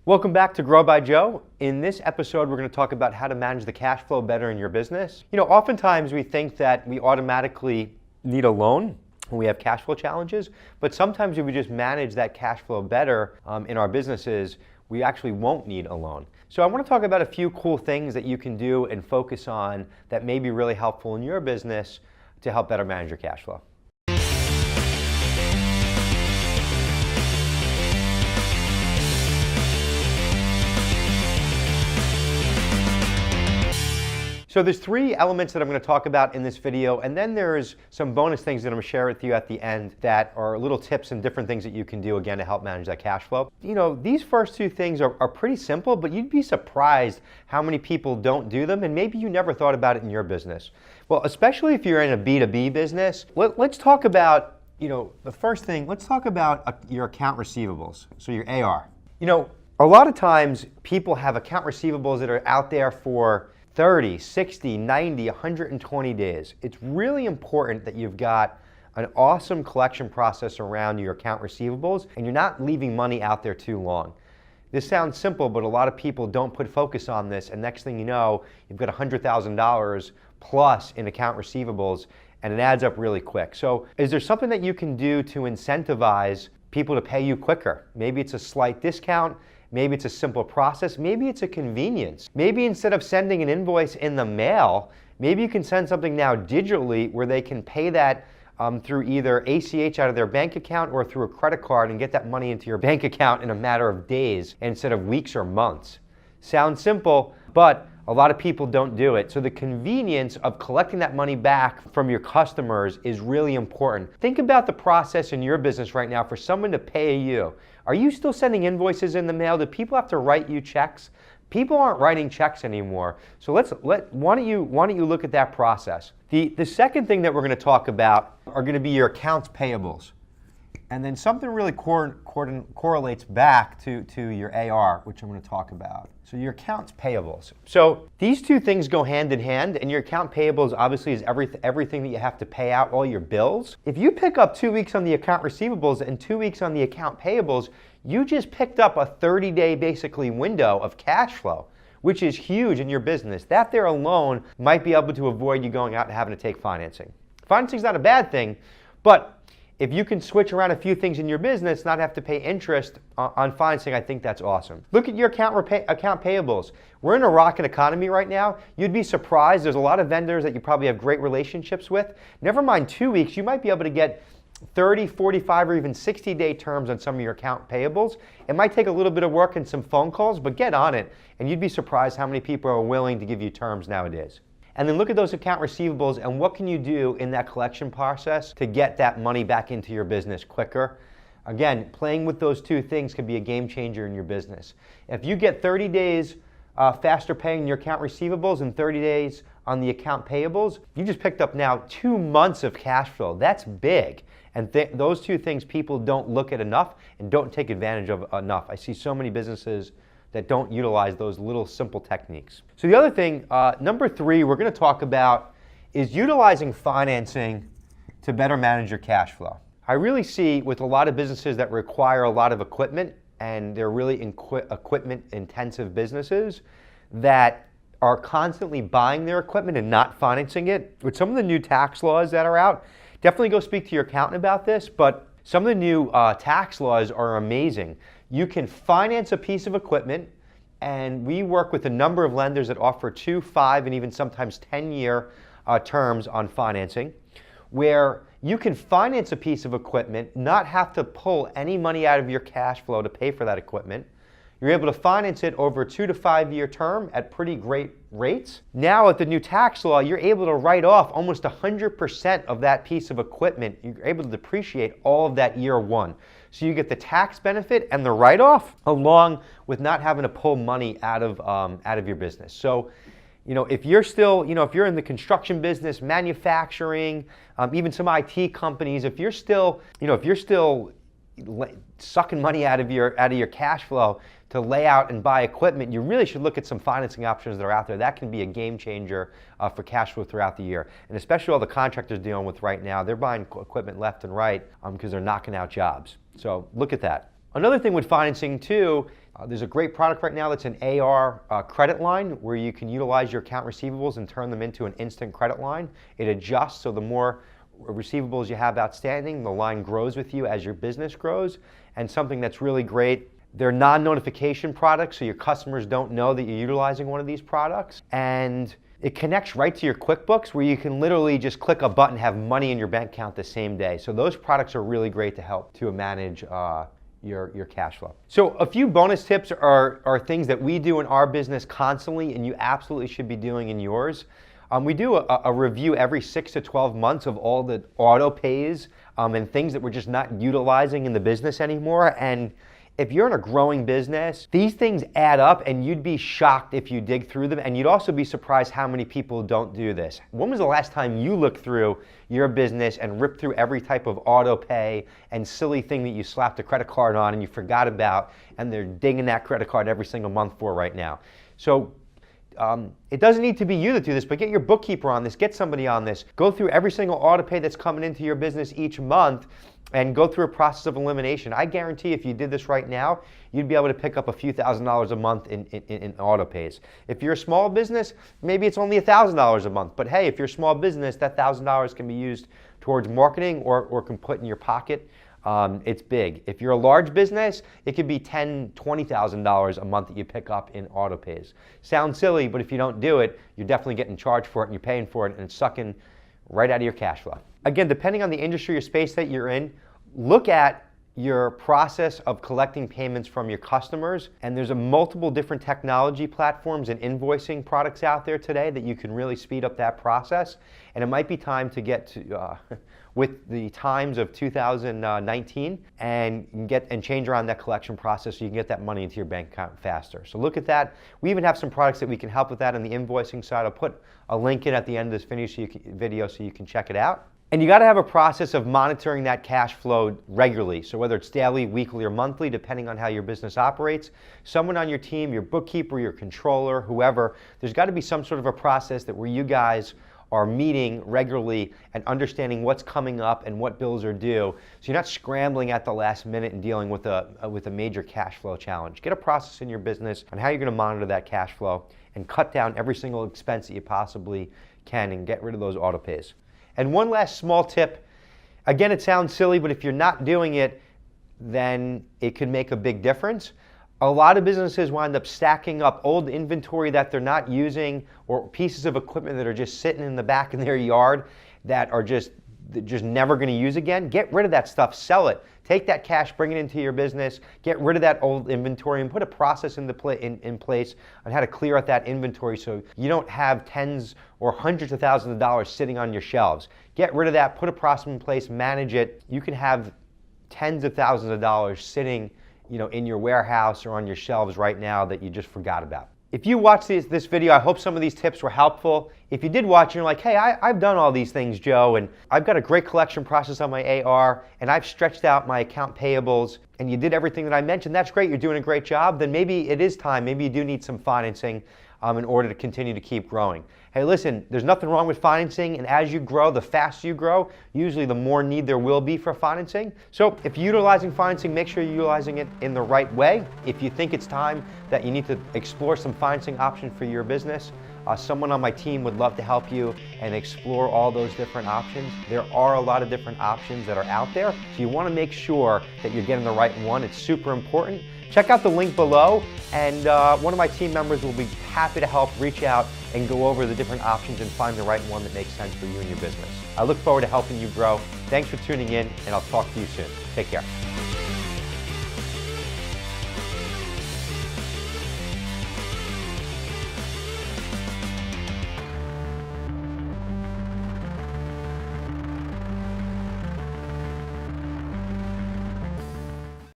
Welcome back to Grow by Joe. In this episode, we're going to talk about how to manage the cash flow better in your business. Oftentimes we think that we automatically need a loan when we have cash flow challenges, but sometimes if we just manage that cash flow better in our businesses, we actually won't need a loan. So I want to talk about a few cool things that you can do and focus on that may be really helpful in your business to help better manage your cash flow. So there's three elements that I'm going to talk about in this video, and then there's some bonus things that I'm going to share with you at the end that are little tips and different things that you can do, again, to help manage that cash flow. These first two things are pretty simple, but you'd be surprised how many people don't do them, and maybe you never thought about it in your business. Well, especially if you're in a B2B business, let's talk about, the first thing, let's talk about your account receivables, so your AR. A lot of times people have account receivables that are out there for 30, 60, 90, 120 days. It's really important that you've got an awesome collection process around your account receivables and you're not leaving money out there too long. This sounds simple, but a lot of people don't put focus on this, and next thing you know, you've got $100,000 plus in account receivables, and it adds up really quick. So is there something that you can do to incentivize people to pay you quicker? Maybe it's a slight discount. Maybe it's a simple process. Maybe it's a convenience. Maybe instead of sending an invoice in the mail, maybe you can send something now digitally where they can pay that through either ACH out of their bank account or through a credit card and get that money into your bank account in a matter of days instead of weeks or months. Sounds simple, but a lot of people don't do it. So the convenience of collecting that money back from your customers is really important. Think about the process in your business right now for someone to pay you. Are you still sending invoices in the mail? Do people have to write you checks? People aren't writing checks anymore. So why don't you look at that process? The second thing that we're going to talk about are going to be your accounts payables. And then something really correlates back to your AR, which I'm going to talk about. So your accounts payables. So these two things go hand in hand, and your account payables obviously is everything that you have to pay out, all your bills. If you pick up 2 weeks on the account receivables and 2 weeks on the account payables, you just picked up a 30-day basically window of cash flow, which is huge in your business. That there alone might be able to avoid you going out and having to take financing. Financing is not a bad thing, but if you can switch around a few things in your business, not have to pay interest on financing, I think that's awesome. Look at your account payables. We're in a rocking economy right now. You'd be surprised. There's a lot of vendors that you probably have great relationships with. Never mind 2 weeks, you might be able to get 30, 45, or even 60-day terms on some of your account payables. It might take a little bit of work and some phone calls, but get on it, and you'd be surprised how many people are willing to give you terms nowadays. And then look at those account receivables and what can you do in that collection process to get that money back into your business quicker. Again, playing with those two things could be a game changer in your business. If you get 30 days faster paying your account receivables and 30 days on the account payables, you just picked up now 2 months of cash flow. That's big. And those two things people don't look at enough and don't take advantage of enough. I see so many businesses that don't utilize those little simple techniques. So the other thing, number 3, we're going to talk about is utilizing financing to better manage your cash flow. I really see with a lot of businesses that require a lot of equipment and they're really equipment intensive businesses that are constantly buying their equipment and not financing it. With some of the new tax laws that are out, definitely go speak to your accountant about this, but some of the new tax laws are amazing. You can finance a piece of equipment, and we work with a number of lenders that offer 2, 5, and even sometimes 10-year terms on financing, where you can finance a piece of equipment, not have to pull any money out of your cash flow to pay for that equipment. You're able to finance it over a 2 to 5 year term at pretty great rates. Now with the new tax law, you're able to write off almost 100% of that piece of equipment. You're able to depreciate all of that year one. So you get the tax benefit and the write-off along with not having to pull money out of your business. So, if you're still, if you're in the construction business, manufacturing, even some IT companies, if you're still sucking money out of your cash flow to lay out and buy equipment, you really should look at some financing options that are out there. That can be a game changer for cash flow throughout the year. And especially all the contractors dealing with right now, they're buying equipment left and right because they're knocking out jobs. So look at that. Another thing with financing too There's a great product right now that's an AR credit line where you can utilize your account receivables and turn them into an instant credit line. It adjusts, so the more receivables you have outstanding, the line grows with you as your business grows. And something that's really great, they're non-notification products, so your customers don't know that you're utilizing one of these products. And it connects right to your QuickBooks, where you can literally just click a button, have money in your bank account the same day. So those products are really great to help to manage your cash flow. So a few bonus tips are things that we do in our business constantly, and you absolutely should be doing in yours. We do a review every 6 to 12 months of all the auto pays and things that we're just not utilizing in the business anymore. And if you're in a growing business, these things add up, and you'd be shocked if you dig through them, and you'd also be surprised how many people don't do this. When was the last time you looked through your business and ripped through every type of auto pay and silly thing that you slapped a credit card on and you forgot about, and they're dinging that credit card every single month for right now? So it doesn't need to be you that do this, but get your bookkeeper on this, get somebody on this. Go through every single auto pay that's coming into your business each month and go through a process of elimination. I guarantee if you did this right now, you'd be able to pick up a few $1,000s a month in auto pays. If you're a small business, maybe it's only $1,000 a month. But hey, if you're a small business, that $1,000 can be used towards marketing or can put in your pocket. It's big. If you're a large business, it could be $10,000, $20,000 a month that you pick up in auto pays. Sounds silly, but if you don't do it, you're definitely getting charged for it and you're paying for it, and it's sucking right out of your cash flow. Again, depending on the industry or space that you're in, look at your process of collecting payments from your customers, and there's a multiple different technology platforms and invoicing products out there today that you can really speed up that process. And it might be time to get to with the times of 2019 and change around that collection process so you can get that money into your bank account faster. So look at that. We even have some products that we can help with that on the invoicing side. I'll put a link in at the end of this video so you can check it out. And you got to have a process of monitoring that cash flow regularly. So whether it's daily, weekly, or monthly, depending on how your business operates, someone on your team, your bookkeeper, your controller, whoever, there's got to be some sort of a process that where you guys are meeting regularly and understanding what's coming up and what bills are due, so you're not scrambling at the last minute and dealing with a major cash flow challenge. Get a process in your business on how you're going to monitor that cash flow and cut down every single expense that you possibly can and get rid of those auto pays. And one last small tip, again, it sounds silly, but if you're not doing it, then it could make a big difference. A lot of businesses wind up stacking up old inventory that they're not using, or pieces of equipment that are just sitting in the back in their yard that are just never going to use again. Get rid of that stuff, sell it. Take that cash, bring it into your business, get rid of that old inventory, and put a process in place on how to clear out that inventory so you don't have tens or hundreds of thousands of dollars sitting on your shelves. Get rid of that, put a process in place, manage it. You can have tens of thousands of dollars sitting, in your warehouse or on your shelves right now that you just forgot about. If you watched this video, I hope some of these tips were helpful. If you did watch and you're like, hey, I've done all these things, Joe, and I've got a great collection process on my AR, and I've stretched out my account payables, and you did everything that I mentioned, that's great, you're doing a great job, then maybe it is time, maybe you do need some financing in order to continue to keep growing. Hey, listen, there's nothing wrong with financing, and as you grow, the faster you grow, usually the more need there will be for financing. So if you're utilizing financing, make sure you're utilizing it in the right way. If you think it's time that you need to explore some financing options for your business, someone on my team would love to help you and explore all those different options. There are a lot of different options that are out there, so you want to make sure that you're getting the right one. It's super important. Check out the link below, and one of my team members will be happy to help reach out and go over the different options and find the right one that makes sense for you and your business. I look forward to helping you grow. Thanks for tuning in, and I'll talk to you soon. Take care.